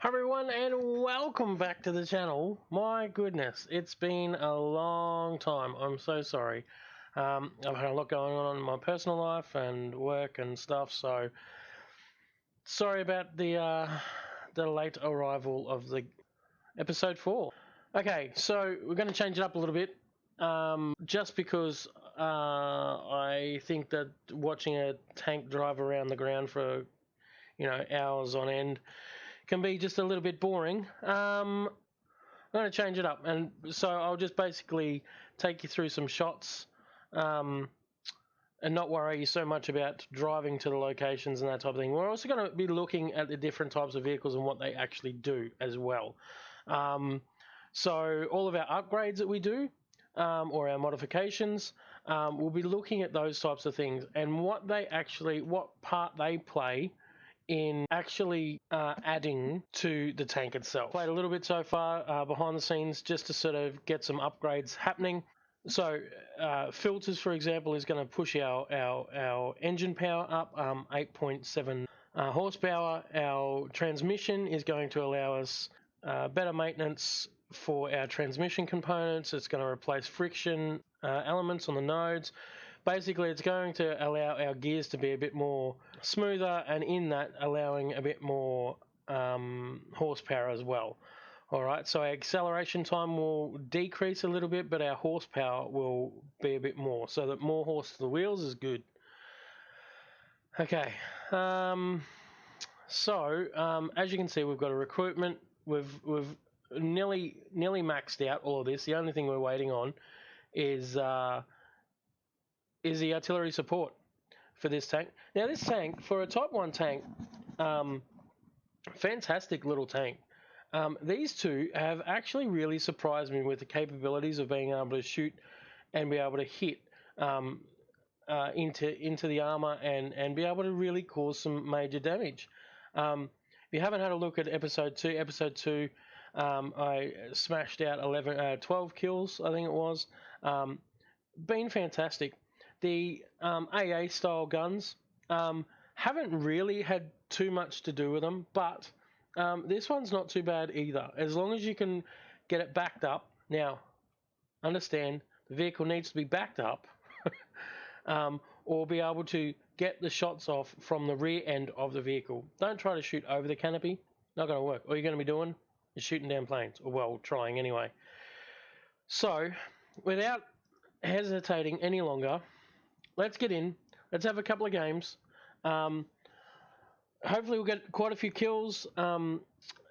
Hi everyone and welcome back to the channel. My goodness, it's been a long time. I'm so sorry. I've had a lot going on in my personal life and work and stuff, so sorry about the late arrival of the episode 4. Okay, so we're going to change it up a little bit, just because I think that watching a tank drive around the ground for hours on end can be just a little bit boring. I'm going to change it up, and so I'll just basically take you through some shots, and not worry you so much about driving to the locations and that type of thing. We're also going to be looking at the different types of vehicles and what they actually do as well. So all of our upgrades that we do, or our modifications, we'll be looking at those types of things and what part they play in actually adding to the tank itself. Played a little bit so far behind the scenes just to sort of get some upgrades happening. So filters, for example, is going to push our engine power up 8.7 horsepower. Our transmission is going to allow us better maintenance for our transmission components. It's going to replace friction elements on the nodes. Basically, it's going to allow our gears to be a bit more smoother, and in that, allowing a bit more horsepower as well. All right, so our acceleration time will decrease a little bit, but our horsepower will be a bit more, so that more horse to the wheels is good. Okay, so as you can see, we've got a recruitment. We've nearly maxed out all of this. The only thing we're waiting on is the artillery support for this tank. Now, this tank, for a Type 1 tank, fantastic little tank. These two have actually really surprised me with the capabilities of being able to shoot and be able to hit into the armor and be able to really cause some major damage. If you haven't had a look at episode 2, I smashed out 12 kills, I think it was. Been fantastic. The AA style guns haven't really had too much to do with them, but this one's not too bad either, as long as you can get it backed up. Now, understand, the vehicle needs to be backed up or be able to get the shots off from the rear end of the vehicle. Don't try to shoot over the canopy. Not going to work. All you're going to be doing is shooting down planes, or well, trying anyway. So, without hesitating any longer, let's get in. Let's have a couple of games. Hopefully we'll get quite a few kills, and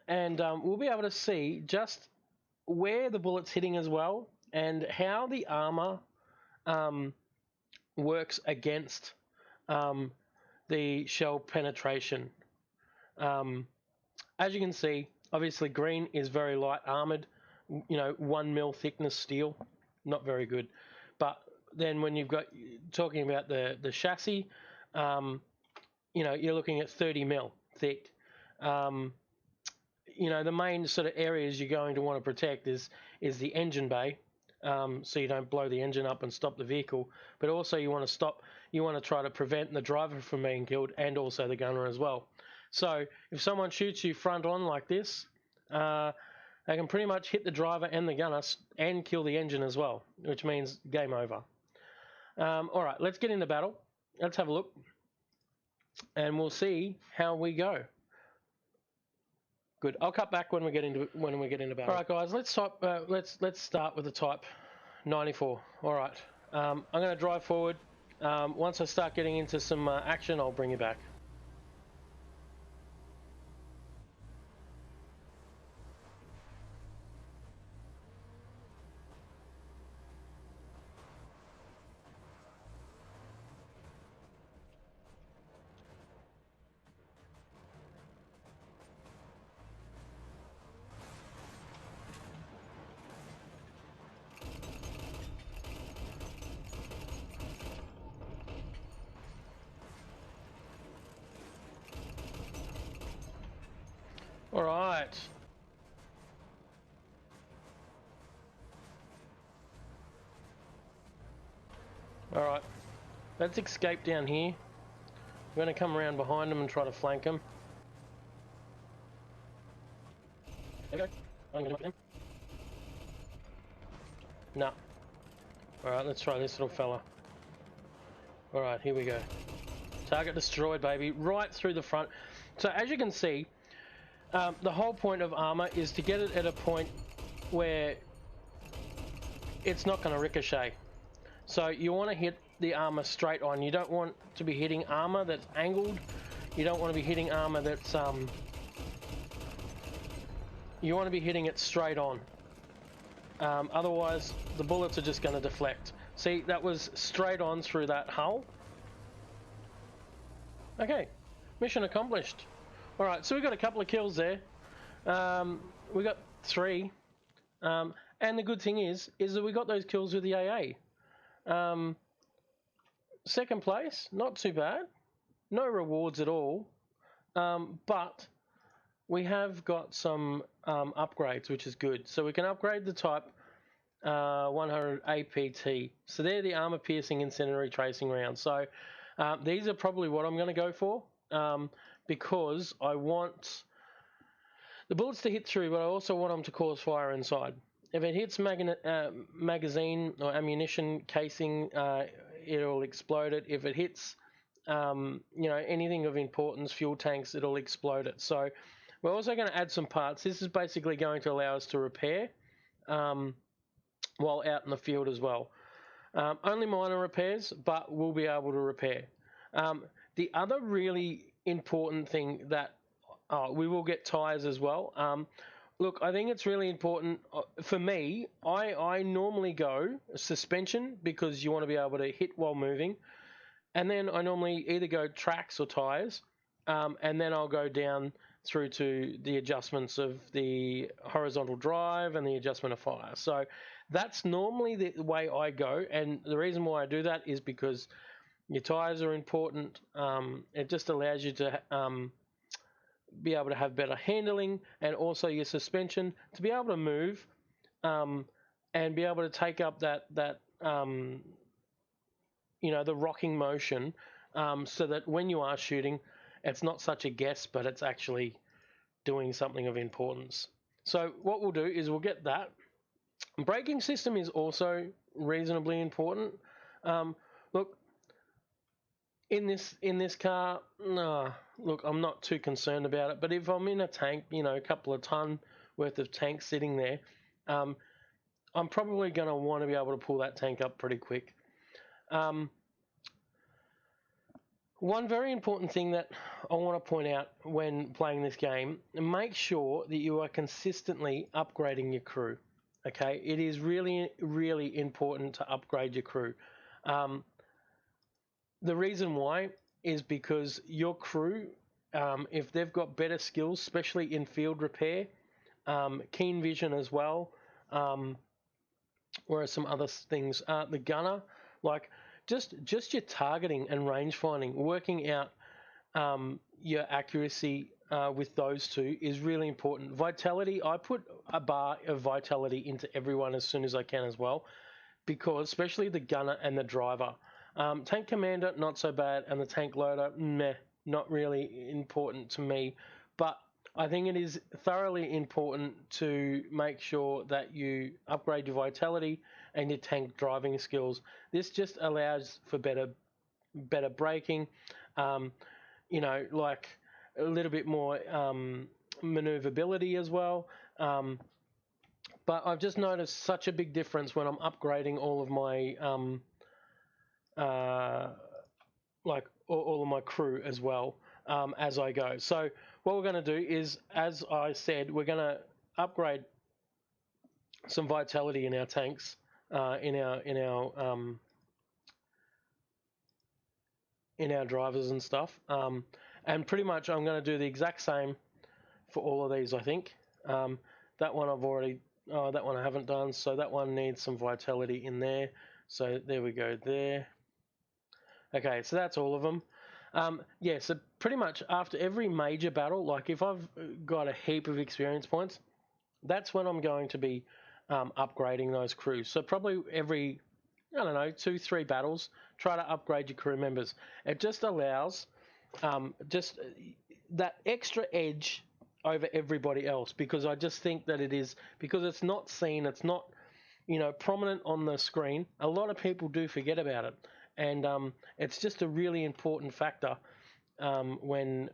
we'll be able to see just where the bullet's hitting as well, and how the armor works against the shell penetration. As you can see, obviously green is very light armored, 1 mil thickness steel, not very good. But then when you've got talking about the chassis, you're looking at 30 mil thick. The main sort of areas you're going to want to protect is the engine bay, so you don't blow the engine up and stop the vehicle. But also you want to try to prevent the driver from being killed, and also the gunner as well. So if someone shoots you front on like this, they can pretty much hit the driver and the gunner and kill the engine as well, which means game over. All right, let's get into battle. Let's have a look, and we'll see how we go. Good. I'll cut back when we get into battle. All right, guys. Let's start with the Type 94. All right. I'm going to drive forward. Once I start getting into some action, I'll bring you back. All right. All right. Let's escape down here. We're going to come around behind them and try to flank them. There we go. I'm gonna him. No. Alright, let's try this little fella. Alright, here we go. Target destroyed, baby. Right through the front. So as you can see, the whole point of armor is to get it at a point where it's not going to ricochet. So you want to hit the armor straight on. You don't want to be hitting armor that's angled. You don't want to be hitting armor that's you want to be hitting it straight on. Otherwise the bullets are just going to deflect. See, that was straight on through that hull. Okay, mission accomplished. Alright, so we got a couple of kills there. We got 3. And the good thing is that we got those kills with the AA. Second place, not too bad. No rewards at all. But we have got some upgrades, which is good. So we can upgrade the type 100 APT. So they're the armor piercing incendiary tracing rounds. So these are probably what I'm going to go for, because I want the bullets to hit through, but I also want them to cause fire inside. If it hits magazine or ammunition casing, it'll explode it. If it hits, anything of importance, fuel tanks, it'll explode it. So we're also going to add some parts. This is basically going to allow us to repair while out in the field as well. Only minor repairs, but we'll be able to repair. The other really important thing that we will get tyres as well. Look, I think it's really important. For me, I normally go suspension because you want to be able to hit while moving. And then I normally either go tracks or tyres, and then I'll go down through to the adjustments of the horizontal drive and the adjustment of fire. So that's normally the way I go, and the reason why I do that is because your tyres are important. It just allows you to be able to have better handling, and also your suspension to be able to move and be able to take up that the rocking motion, so that when you are shooting, it's not such a guess, but it's actually doing something of importance. So what we'll do is we'll get that. Braking system is also reasonably important. Look, in this car, look, I'm not too concerned about it. But if I'm in a tank, a couple of ton worth of tank sitting there, I'm probably going to want to be able to pull that tank up pretty quick. One very important thing that I want to point out when playing this game, make sure that you are consistently upgrading your crew. Okay, it is really, really important to upgrade your crew. The reason why is because your crew, if they've got better skills, especially in field repair, keen vision as well, or some other things, the gunner, like just your targeting and range finding, working out your accuracy with those two is really important. Vitality, I put a bar of vitality into everyone as soon as I can as well, because especially the gunner and the driver. Tank commander, not so bad, and the tank loader, meh, not really important to me. But I think it is thoroughly important to make sure that you upgrade your vitality and your tank driving skills. This just allows for better braking, like a little bit more maneuverability as well. But I've just noticed such a big difference when I'm upgrading all of my all of my crew as well, as I go. So what we're going to do is, as I said, we're going to upgrade some vitality in our tanks, in our drivers and stuff, and pretty much I'm going to do the exact same for all of these. I think that one that one I haven't done, so that one needs some vitality in there. So there we go there. Okay, so that's all of them. Yeah, so pretty much after every major battle, like if I've got a heap of experience points, that's when I'm going to be upgrading those crews. So probably every, 2-3 battles, try to upgrade your crew members. It just allows just that extra edge over everybody else, because I just think that it is, because it's not seen, it's not, prominent on the screen. A lot of people do forget about it, and it's just a really important factor when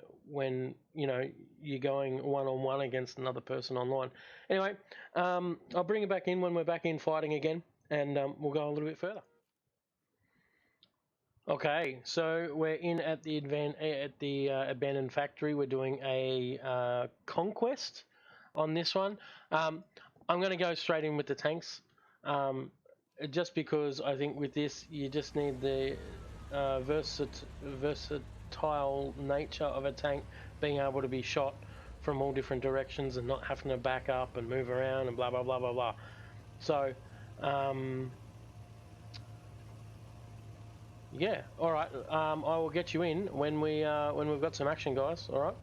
you're going one-on-one against another person online. Anyway, I'll bring it back in when we're back in fighting again, and we'll go a little bit further. Okay, so we're in at the abandoned factory. We're doing a conquest on this one. I'm going to go straight in with the tanks, just because I think with this you just need the versatile nature of a tank, being able to be shot from all different directions and not having to back up and move around and blah blah blah blah blah. So. Yeah, all right. I will get you in when we've got some action, guys. All right.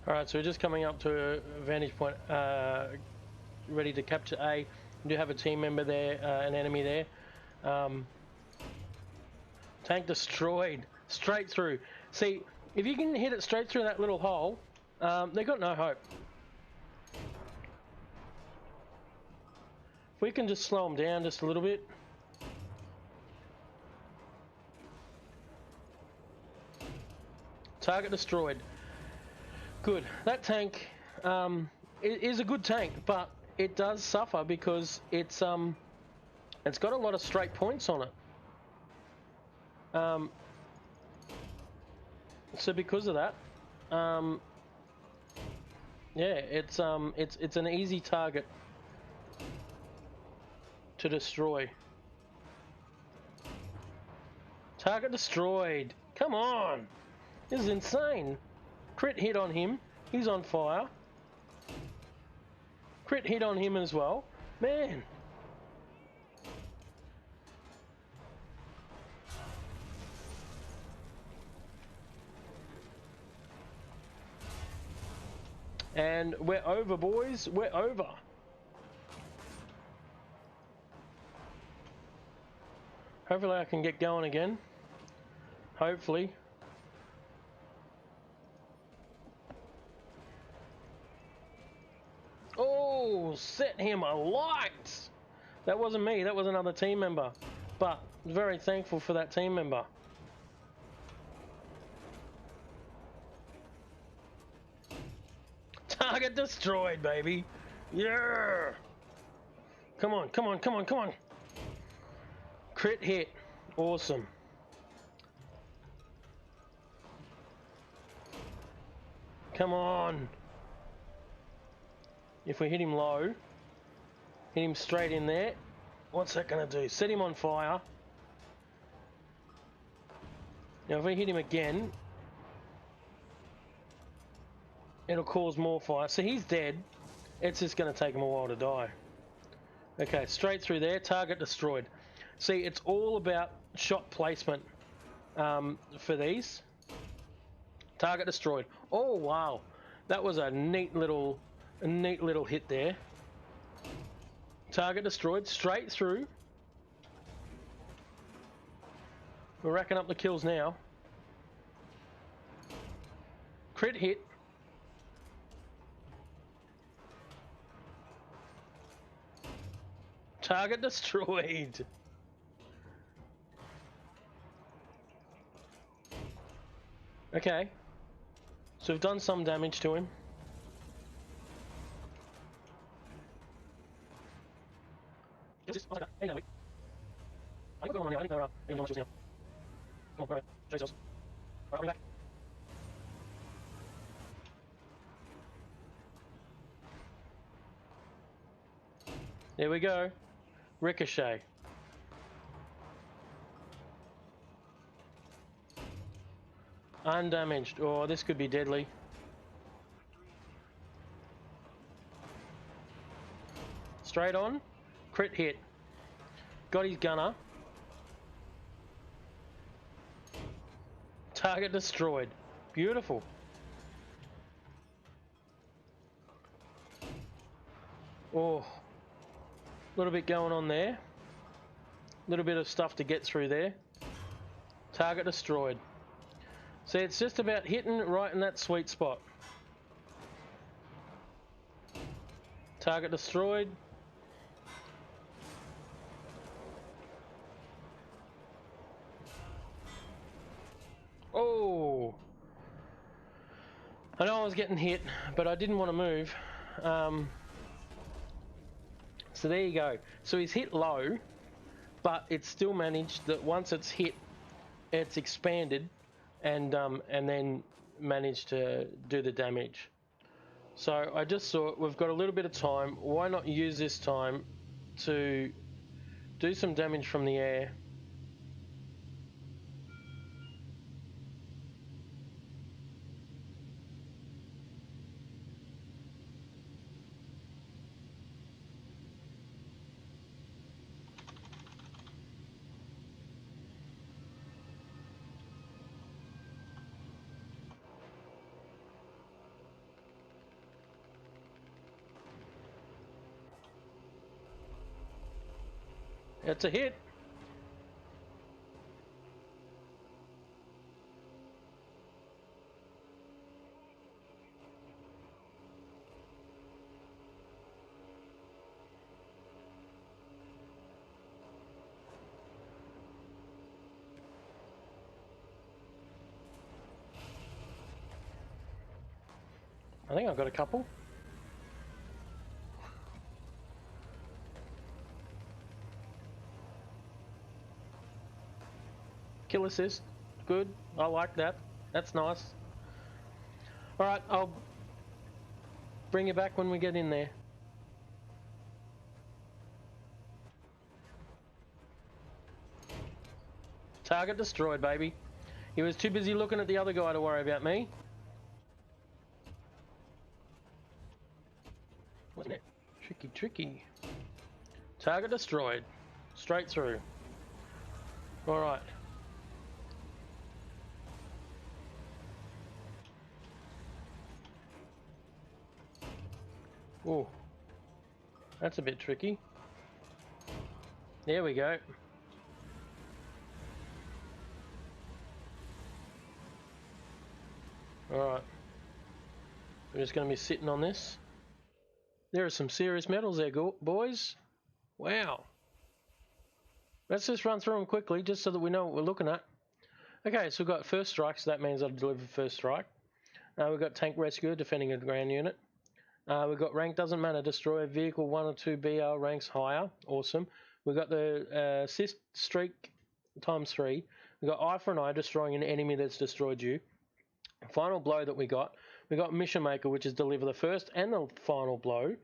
All right. So we're just coming up to a vantage point, ready to capture A. We do have a team member there, an enemy there. Tank destroyed, straight through. See, if you can hit it straight through that little hole, they've got no hope. If we can just slow them down just a little bit. Target destroyed. Good. That tank is a good tank, but it does suffer because it's got a lot of straight points on it. So because of that, yeah, it's an easy target to destroy. Target destroyed. Come on, this is insane. Crit hit on him. He's on fire. Crit hit on him as well. Man. And we're over, boys. We're over. Hopefully I can get going again. Hopefully. Oh, set him alight. That wasn't me. That was another team member. But very thankful for that team member. Target destroyed, baby. Yeah. Come on, come on, come on, come on. Crit hit. Awesome. Come on. If we hit him low, hit him straight in there, what's that going to do? Set him on fire. Now if we hit him again, it'll cause more fire. So he's dead. It's just going to take him a while to die. Okay, straight through there. Target destroyed. See, it's all about shot placement for these. Target destroyed. Oh wow, that was a neat little hit there. Target destroyed. Straight through. We're racking up the kills now. Crit hit. Target destroyed. Okay. So we've done some damage to him. There we go. Ricochet. Undamaged. Oh, this could be deadly. Straight on. Crit hit. Got his gunner. Target destroyed. Beautiful. Oh. A little bit going on there. Little bit of stuff to get through there. Target destroyed. See, it's just about hitting right in that sweet spot. Target destroyed. Oh! I know I was getting hit, but I didn't want to move. So there you go. So he's hit low, but it's still managed that once it's hit, it's expanded, and then managed to do the damage. So I just thought we've got a little bit of time. Why not use this time to do some damage from the air? It's a hit. I think I've got a couple. Kill assist. Good. I like that. That's nice. Alright, I'll bring you back when we get in there. Target destroyed, baby. He was too busy looking at the other guy to worry about me. Wasn't it? Tricky, tricky. Target destroyed. Straight through. Alright. Oh, that's a bit tricky. There we go. Alright. We're just going to be sitting on this. There are some serious medals there, boys. Wow. Let's just run through them quickly, just so that we know what we're looking at. Okay, so we've got first strike, so that means I've delivered first strike. We've got tank rescue, defending a ground unit. We've got rank doesn't matter, destroy a vehicle 1 or 2 BR ranks higher. Awesome. We've got the assist streak ×3. We've got eye for an eye, destroying an enemy that's destroyed you. Final blow that we got mission maker, which is deliver the first and the final blow.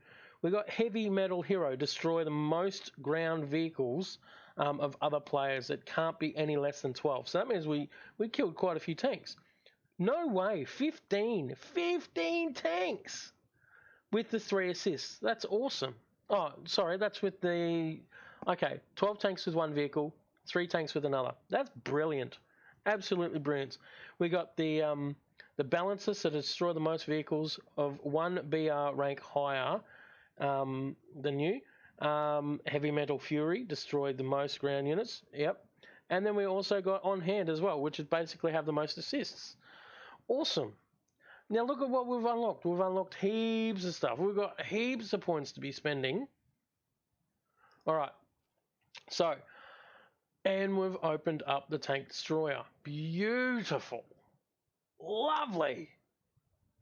We got heavy metal hero, destroy the most ground vehicles of other players. It can't be any less than 12. So that means we killed quite a few tanks. No way, 15 tanks with the 3 assists. That's awesome. Oh, sorry, that's with the... Okay, 12 tanks with 1 vehicle, 3 tanks with another. That's brilliant. Absolutely brilliant. We got the balancers that destroy the most vehicles of 1 BR rank higher than you. Heavy Metal Fury destroyed the most ground units. Yep. And then we also got On Hand as well, which is basically have the most assists. Awesome. Now look at what we've unlocked. We've unlocked heaps of stuff. We've got heaps of points to be spending. All right. So, and we've opened up the Tank Destroyer. Beautiful. Lovely.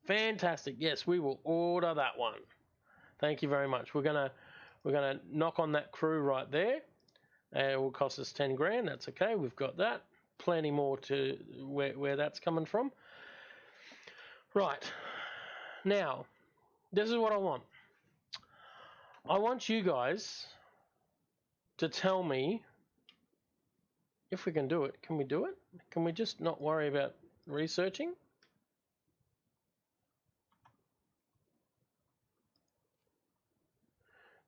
Fantastic. Yes, we will order that one. Thank you very much. We're gonna knock on that crew right there. It will cost us 10 grand. That's okay. We've got that. Plenty more to where that's coming from. Right. Now, this is what I want. I want you guys to tell me if we can do it. Can we do it? Can we just not worry about researching?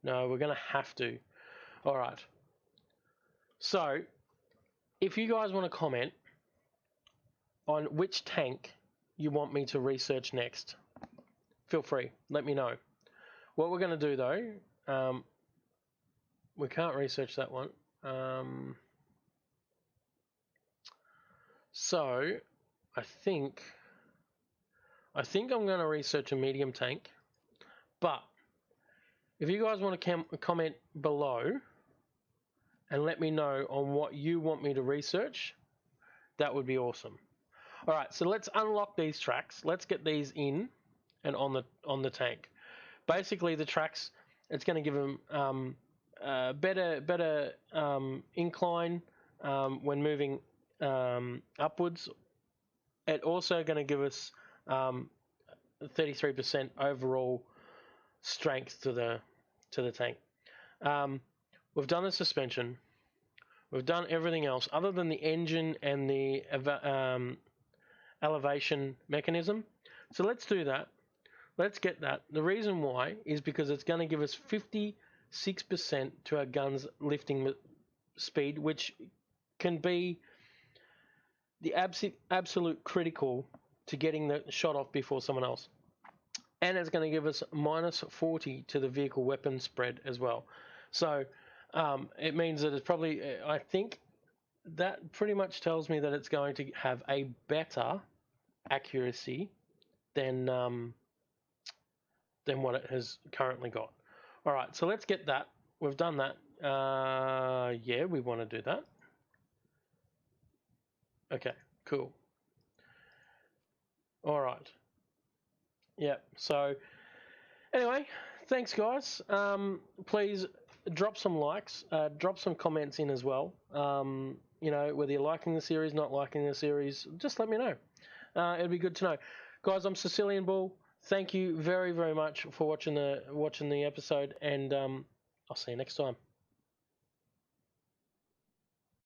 No, we're going to have to. All right. So, if you guys want to comment on which tank you want me to research next, feel free. Let me know. What we're going to do, though, we can't research that one. So I think I'm going to research a medium tank, but if you guys want to comment below and let me know on what you want me to research, that would be awesome. All right, so let's unlock these tracks. Let's get these in and on the tank. Basically, the tracks, it's going to give them better incline when moving upwards. It's also going to give us 33% overall strength to the tank. We've done the suspension. We've done everything else other than the engine and the elevation mechanism. So let's do that. Let's get that. The reason why is because it's going to give us 56% to our gun's lifting speed, which can be the absolute critical to getting the shot off before someone else. And it's going to give us minus 40 to the vehicle weapon spread as well. So it means that it's probably, I think that pretty much tells me that it's going to have a better accuracy than what it has currently got. All right, so let's get that. We've done that. Yeah, we want to do that. Okay, cool. All right. Yeah, so anyway, thanks, guys. Please drop some likes, drop some comments in as well. You know, whether you're liking the series, not liking the series, just let me know. It'd be good to know. Guys, I'm Sicilian Bull. Thank you very, very much for watching the episode, and I'll see you next time.